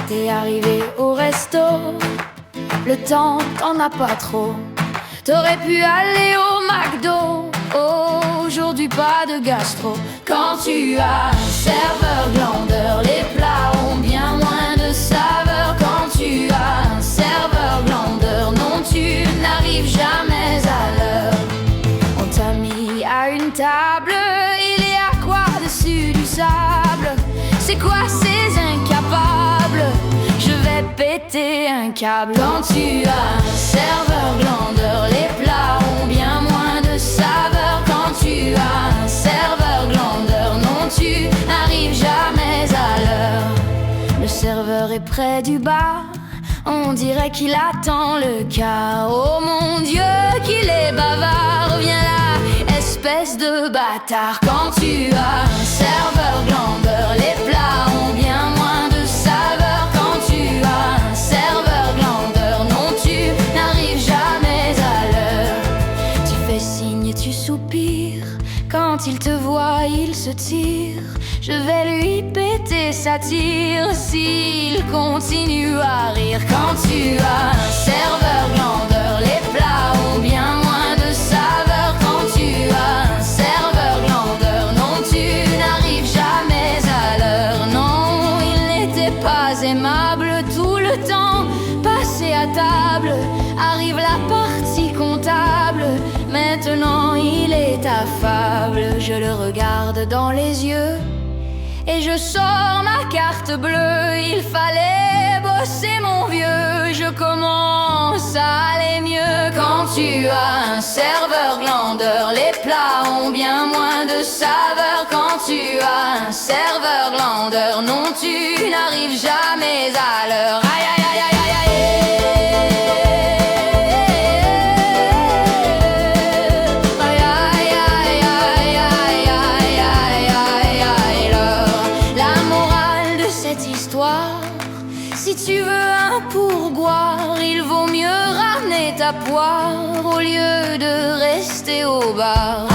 T'es arrivé au resto, le temps t'en as pas trop. T'aurais pu aller au McDo, aujourd'hui pas de gastro. Quand tu as un serveur glandeur, les plats ont bien moins de saveur. Quand tu as un serveur glandeur, non tu n'arrives jamais à l'heure. On t'a mis à une table, il y a quoi dessus du sable? C'est quoi ces incapables? Je vais péter un câble. Quand tu as un serveur glandeur, les plats ont bien moins de saveur. Quand tu as un serveur glandeur, non tu n'arrives jamais à l'heure. Le serveur est près du bar, on dirait qu'il attend le quart. Oh mon Dieu qu'il est bavard, viens là, espèce de bâtard. Quand tu as un serveur glandeur, les plats ont bien moins de saveur. Quand tu as un serveur glandeur, non tu n'arrives jamais à l'heure. Tu fais signe et tu soupires, quand il te voit il se tire. Je vais lui péter sa tire s'il continue à rire. Quand tu as un serveur glandeur, les plats ont bien moins de saveur. Quand tu as un serveur glandeur, non tu n'arrives jamais à l'heure. Non, il n'était pas aimable tout le temps passé à table. Arrive la partie comptable, maintenant il est affable. Je le regarde dans les yeux et je sors ma carte bleue. Il fallait bosser mon vieux, je commence à aller mieux. Quand tu as un serveur glandeur, les plats ont bien moins de saveur. Quand tu as un serveur glandeur, non tu n'arrives jamais à l'heure. Aïe aïe aïe aïe aïe aïe. Si tu veux un pourboire, il vaut mieux ramener ta poire au lieu de rester au bar.